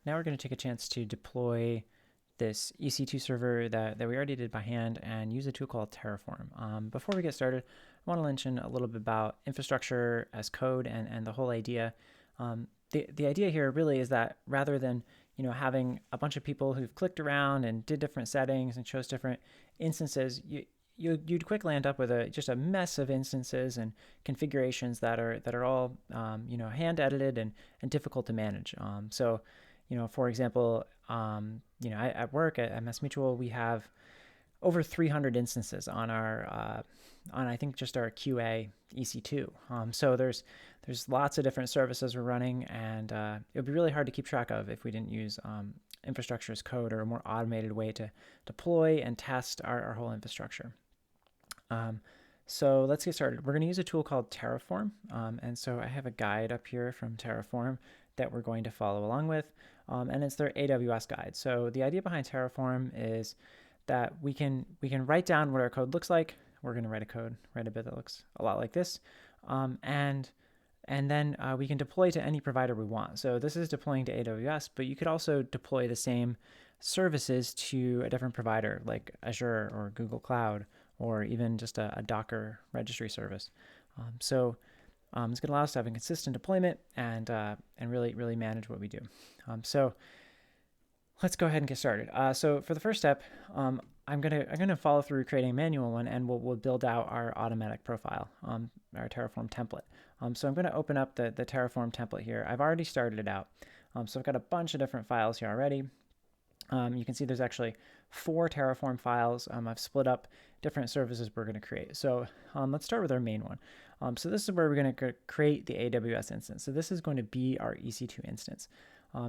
now we're going to take a chance to deploy this EC2 server that we already did by hand and use a tool called Terraform. Before we get started, I want to mention a little bit about infrastructure as code and the whole idea. The idea here really is that rather than having a bunch of people who've clicked around and did different settings and chose different instances, you'd quickly end up with just a mess of instances and configurations that are all hand edited and difficult to manage. So for example, at work at Mass Mutual, we have over 300 instances on our on I think just our QA EC2. So there's lots of different services we're running, and it would be really hard to keep track of if we didn't use infrastructure as code or a more automated way to deploy and test our whole infrastructure. So let's get started. We're going to use a tool called Terraform, and so I have a guide up here from Terraform that we're going to follow along with, and it's their AWS guide. So the idea behind Terraform is that we can write down what our code looks like. We're going to write a bit that looks a lot like this, and then we can deploy to any provider we want. So this is deploying to AWS, but you could also deploy the same services to a different provider like Azure or Google Cloud, or even just a Docker registry service. So it's going to allow us to have a consistent deployment and really manage what we do. So let's go ahead and get started. So for the first step, I'm gonna follow through creating a manual one, and we'll build out our automatic profile, our Terraform template. So I'm going to open up the Terraform template here. I've already started it out. So I've got a bunch of different files here already. You can see there's actually 4 Terraform files. I've split up different services we're going to create. So let's start with our main one. So this is where we're going to create the AWS instance. So this is going to be our EC2 instance.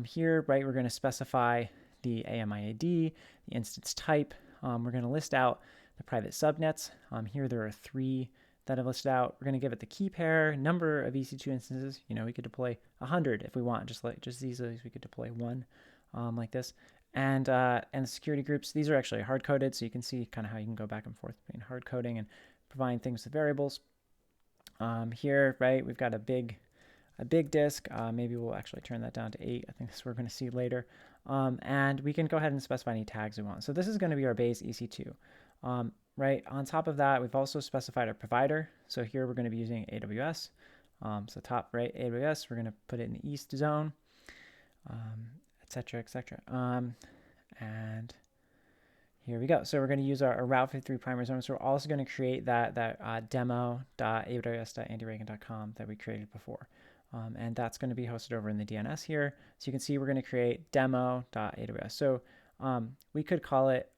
Here, right, we're going to specify the AMI ID, the instance type. We're going to list out the private subnets. Here there are 3 that I've listed out. We're going to give it the key pair, number of EC2 instances. We could deploy 100 if we want, just easily as we could deploy 1 like this. And the security groups, these are actually hard coded, so you can see kind of how you can go back and forth between hard coding and providing things with variables. Here, right, we've got a big disk. Maybe we'll actually turn that down to 8. I think this we're going to see later. And we can go ahead and specify any tags we want. So this is going to be our base EC2. Right, on top of that, we've also specified our provider. So here we're going to be using AWS. So top right, AWS, we're going to put it in the east zone, etc. And here we go. So we're going to use our Route 53 primary zone. So we're also going to create that demo.aws.andyreagan.com that we created before. And that's going to be hosted over in the DNS here. So you can see we're going to create demo.aws. So we could call it,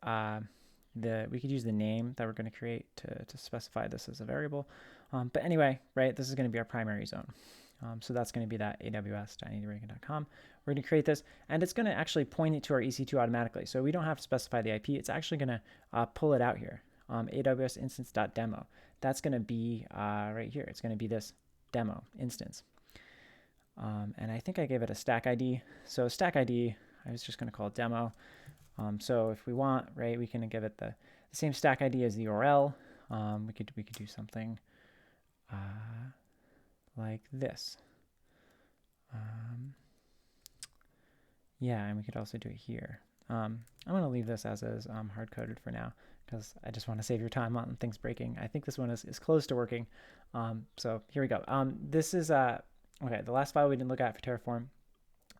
we could use the name that we're going to create to specify this as a variable. But anyway, right, this is going to be our primary zone. So that's going to be that aws.andyreagan.com. We're going to create this, and it's going to actually point it to our EC2 automatically. So we don't have to specify the IP. It's actually going to pull it out here, AWS instance.demo. That's going to be right here. It's going to be this demo instance. And I think I gave it a stack ID. So stack ID, I was just going to call it demo. So if we want, right, we can give it the same stack ID as the URL. We could do something like this. Yeah, and we could also do it here. I'm going to leave this as is hard-coded for now, because I just want to save your time on things breaking. I think this one is close to working. So here we go. This is, okay, the last file we didn't look at for Terraform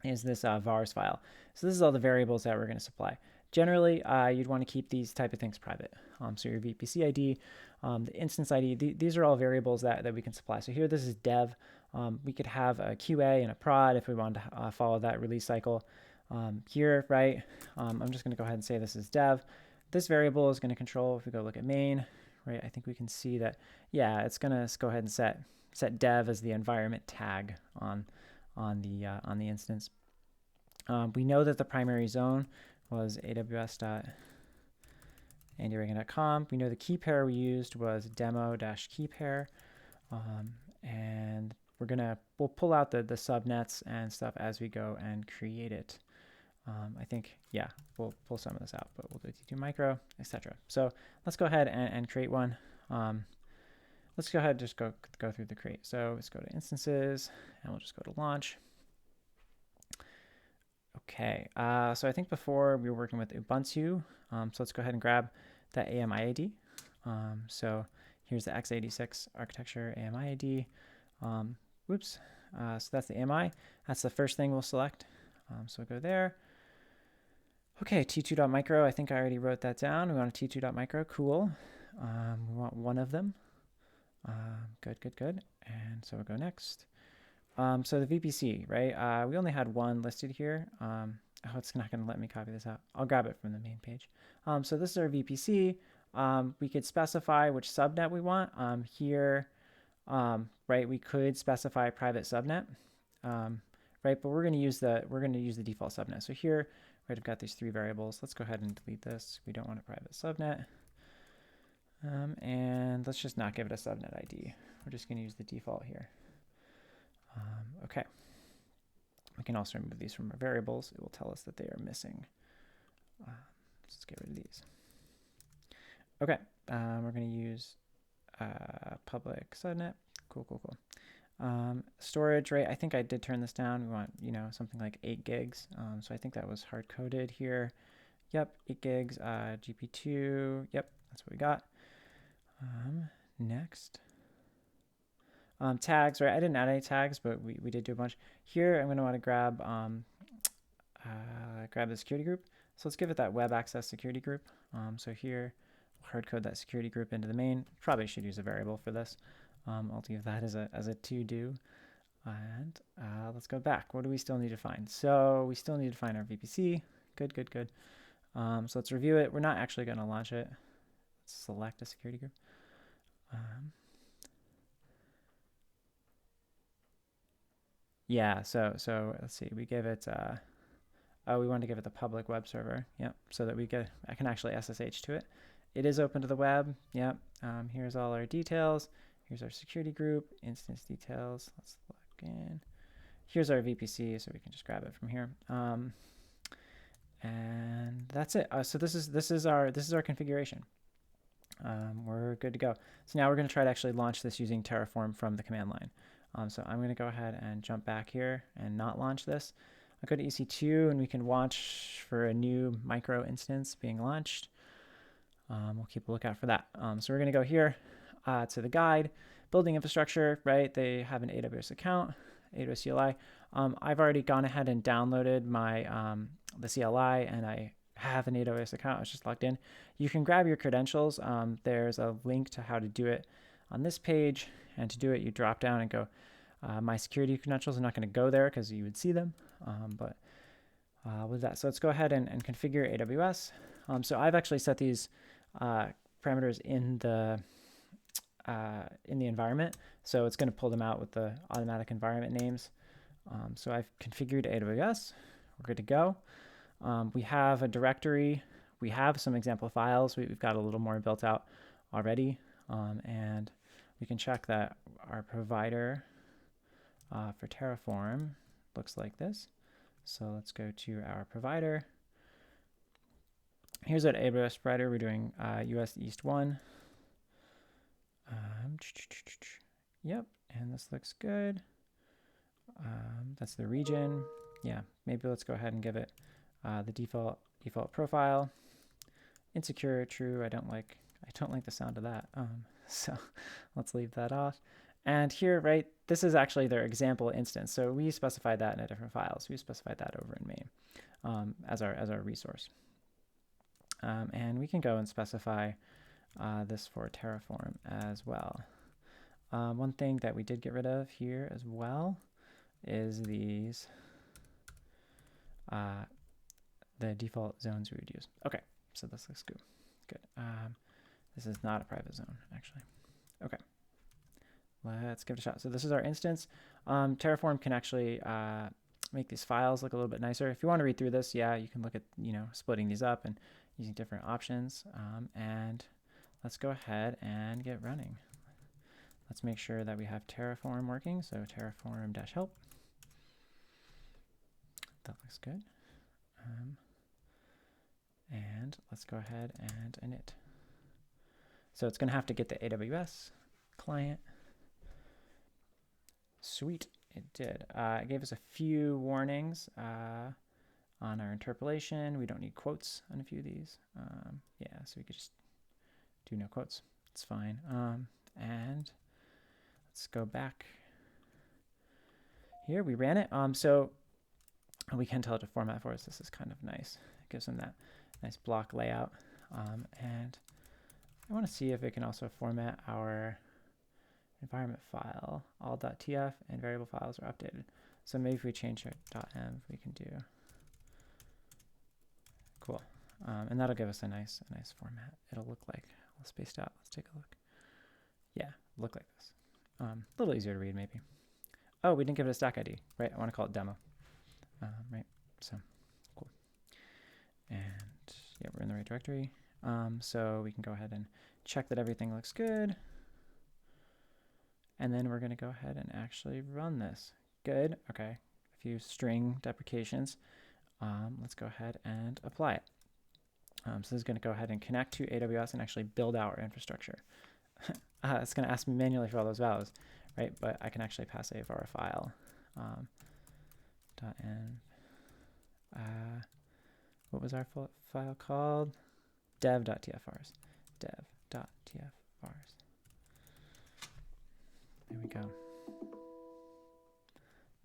is this Vars file. So this is all the variables that we're going to supply. Generally, you'd want to keep these type of things private. So your VPC ID, the instance ID, these are all variables that we can supply. So here, this is dev. We could have a QA and a prod if we wanted to follow that release cycle. Here, right, I'm just going to go ahead and say this is dev. This variable is going to control, if we go look at main, right, I think we can see that, yeah, it's going to go ahead and set dev as the environment tag on the instance. We know that the primary zone was aws.andyreagan.com. We know the key pair we used was demo-key pair, and we'll pull out the subnets and stuff as we go and create it. I think, yeah, we'll pull some of this out, but we'll do T2 micro, etc. So let's go ahead and create one. Let's go ahead and just go through the create. So let's go to instances, and we'll just go to launch. Okay, so I think before we were working with Ubuntu, so let's go ahead and grab that AMIAD. So here's the x86 architecture AMIAD. Whoops, so that's the AMI. That's the first thing we'll select. So we'll go there. Okay, t2.micro, I think I already wrote that down. We want a t2.micro, cool. We want one of them. Good, good, good. And so we'll go next. So the VPC, right? We only had one listed here. Oh, it's not going to let me copy this out. I'll grab it from the main page. So this is our VPC. We could specify which subnet we want. Here, right? We could specify private subnet, right? But we're going to use the default subnet. So here, right, I've got these three variables. Let's go ahead and delete this. We don't want a private subnet. And let's just not give it a subnet ID. We're just going to use the default here. Okay. We can also remove these from our variables. It will tell us that they are missing. Let's get rid of these. Okay. We're going to use public subnet. Cool, cool, cool. Storage, right? I think I did turn this down. We want, something like 8 gigs. So I think that was hard coded here. Yep, 8 gigs. GP2. Yep, that's what we got. Next. Tags, right? I didn't add any tags, but we did do a bunch. Here, I'm going to want to grab the security group. So let's give it that web access security group. So here, we'll hard code that security group into the main. Probably should use a variable for this. I'll leave that as a to-do. And let's go back. What do we still need to find? So we still need to find our VPC. Good, good, good. So let's review it. We're not actually going to launch it. Let's select a security group. Yeah, so let's see. We gave it, we wanted to give it the public web server. Yep, so that I can actually SSH to it. It is open to the web. Yep, here's all our details. Here's our security group, instance details. Let's log in. Here's our VPC, so we can just grab it from here. And that's it. So this is our configuration. We're good to go. So now we're going to try to actually launch this using Terraform from the command line. So I'm going to go ahead and jump back here and not launch this. I'll go to EC2 and we can watch for a new micro instance being launched. We'll keep a lookout for that. So we're going to go here to the guide, building infrastructure, right? They have an AWS account, AWS CLI. I've already gone ahead and downloaded my the CLI, and I have an AWS account. I was just logged in. You can grab your credentials. There's a link to how to do it on this page. And to do it, you drop down and go, my security credentials. I'm not going to go there because you would see them. But with that, so let's go ahead and configure AWS. So I've actually set these parameters in the environment. So it's going to pull them out with the automatic environment names. So I've configured AWS. We're good to go. We have a directory. We have some example files. We've got a little more built out already. And we can check that our provider for Terraform looks like this. So let's go to our provider. Here's our AWS provider. We're doing US East 1. Yep, and this looks good. That's the region. Yeah, maybe let's go ahead and give it the default profile. Insecure, true. I don't like the sound of that. So let's leave that off. And here, right, this is actually their example instance. So we specified that in a different file. So we specified that over in main as our resource. And we can go and specify this for Terraform as well. One thing that we did get rid of here as well is these the default zones we would use. Okay, so this looks good. Good. This is not a private zone, actually. Okay, let's give it a shot. So this is our instance. Terraform can actually make these files look a little bit nicer. If you want to read through this, yeah, you can look at splitting these up and using different options. And let's go ahead and get running. Let's make sure that we have Terraform working. So terraform-help. That looks good. And let's go ahead and init. So it's going to have to get the AWS client. Sweet, it did. It gave us a few warnings on our interpolation. We don't need quotes on a few of these. Yeah, so we could just do no quotes. It's fine. And let's go back here. We ran it. So we can tell it to format for us. This is kind of nice. It gives them that nice block layout. And I want to see if it can also format our environment file. All.tf and variable files are updated. So maybe if we change our .env, we can do cool. And that'll give us a nice format. It'll look like all spaced out. Let's take a look. Yeah, look like this. A little easier to read maybe. Oh, we didn't give it a stack ID, right? I want to call it demo. Right, so cool. And yeah, we're in the right directory. So we can go ahead and check that everything looks good. And then we're going to go ahead and actually run this. Good. Okay. A few string deprecations. Let's go ahead and apply it. So this is going to go ahead and connect to AWS and actually build out our infrastructure. It's going to ask me manually for all those values, right? But I can actually pass a var file. .env. What was our file called? dev.tfvars. dev.tfvars. There we go.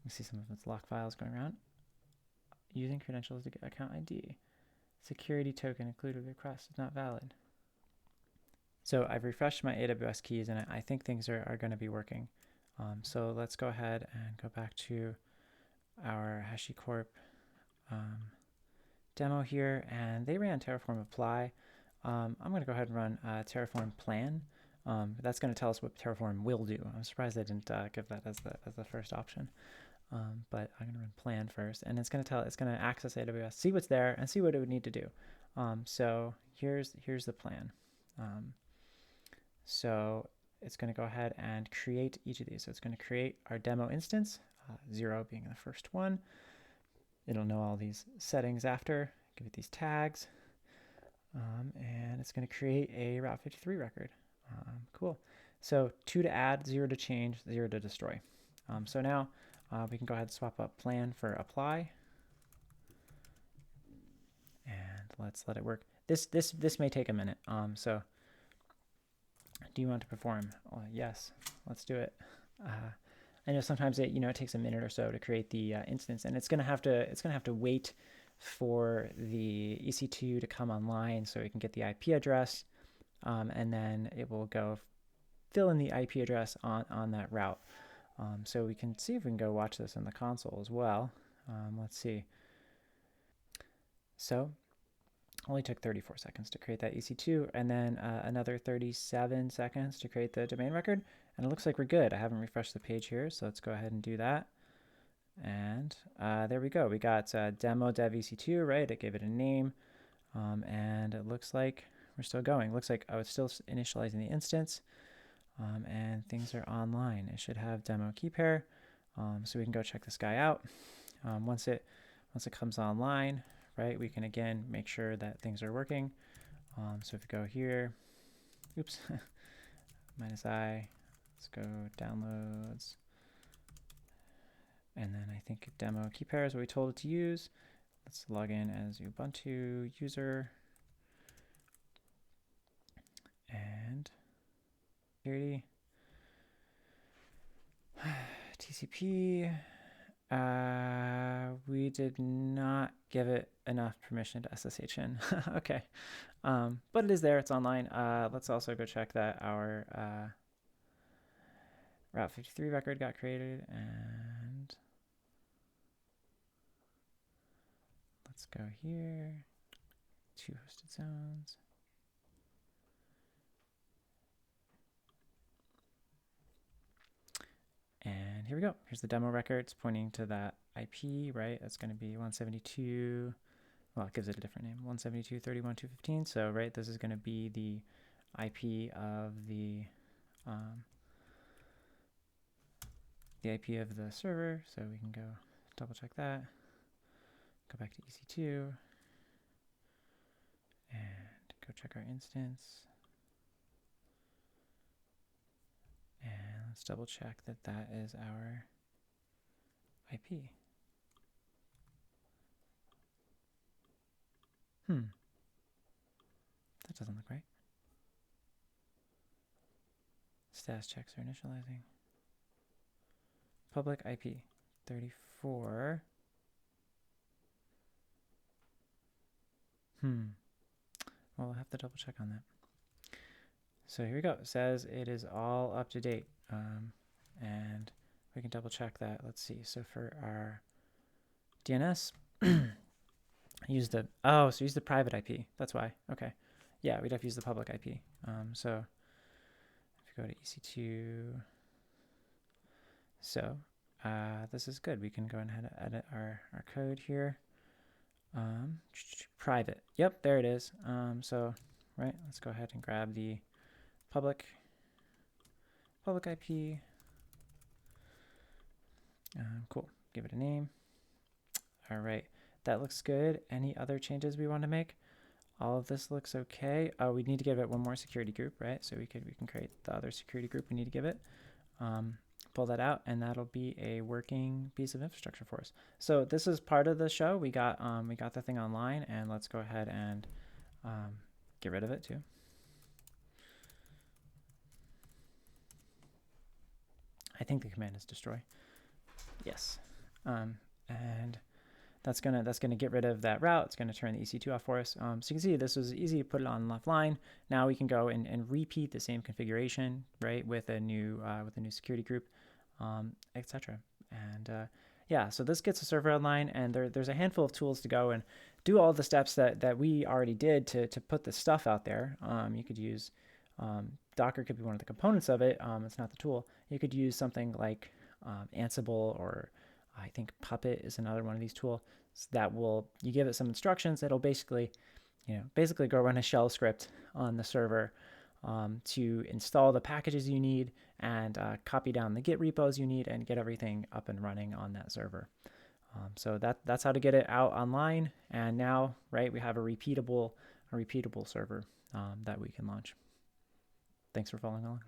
You see some of its lock files going around. Using credentials to get account ID. Security token included request is not valid. So I've refreshed my AWS keys and I think things are going to be working. So let's go ahead and go back to our HashiCorp demo here, and they ran Terraform apply. I'm going to go ahead and run Terraform plan. That's going to tell us what Terraform will do. I'm surprised they didn't give that as the first option. But I'm going to run plan first, and it's going to access AWS, see what's there, and see what it would need to do. So here's the plan. So it's going to go ahead and create each of these. So it's going to create our demo instance, 0 being the first one. It'll know all these settings after, give it these tags, and it's going to create a Route 53 record. Cool. So 2 to add, 0 to change, 0 to destroy. So now we can go ahead and swap up plan for apply. And let's let it work. This may take a minute. So do you want to perform? Yes, let's do it. I know sometimes it takes a minute or so to create the instance, and it's gonna have to wait for the EC2 to come online so we can get the IP address, and then it will go fill in the IP address on that route. So we can see if we can go watch this in the console as well. Let's see. So only took 34 seconds to create that EC2, and then another 37 seconds to create the domain record. And it looks like we're good. I haven't refreshed the page here, so let's go ahead and do that. And there we go. We got demo dev EC2, right? It gave it a name, and it looks like we're still going. Looks like I was still initializing the instance, and things are online. It should have demo key pair, so we can go check this guy out. Once it comes online, right, we can again make sure that things are working. So if we go here, oops, -i, let's go downloads, and then I think demo key pair is what we told it to use. Let's log in as Ubuntu user, and security, TCP. We did not give it enough permission to SSH in. Okay, but it is there. It's online. Let's also go check that our Route 53 record got created, and let's go here. 2 hosted zones. And here we go. Here's the demo record. It's pointing to that IP, right? That's going to be 172. Well, it gives it a different name, 172.31.215. So, right, this is going to be the IP of the IP of the server. So we can go double check that. Go back to EC2 and go check our instance. And let's double check that that is our IP. That doesn't look right. Status checks are initializing. Public IP 34. Well, we'll have to double check on that. So here we go. It says it is all up to date. And we can double check that. Let's see. So for our DNS, use the private IP. That's why. Okay. Yeah, we'd have to use the public IP. So if you go to EC2, so this is good. We can go ahead and edit our code here. Private. Yep, there it is. So right, let's go ahead and grab the public IP. Cool. Give it a name. All right, that looks good. Any other changes we want to make? All of this looks okay. Oh, we need to give it one more security group, right? So we can create the other security group we need to give it. Pull that out, and that'll be a working piece of infrastructure for us. So this is part of the show. We got the thing online, and let's go ahead and get rid of it too. I think the command is destroy. Yes, and that's gonna get rid of that route. It's gonna turn the EC2 off for us. So you can see this was easy to put it on left line. Now we can go and repeat the same configuration, right, with a new security group, etc. And yeah, so this gets a server online, and there's a handful of tools to go and do all the steps that we already did to put the stuff out there. You could use Docker could be one of the components of it. It's not the tool. You could use something like Ansible, or I think Puppet is another one of these tools that you give it some instructions. It'll basically go run a shell script on the server to install the packages you need and copy down the Git repos you need and get everything up and running on that server. So that's how to get it out online. And now, right, we have a repeatable server that we can launch. Thanks for following along.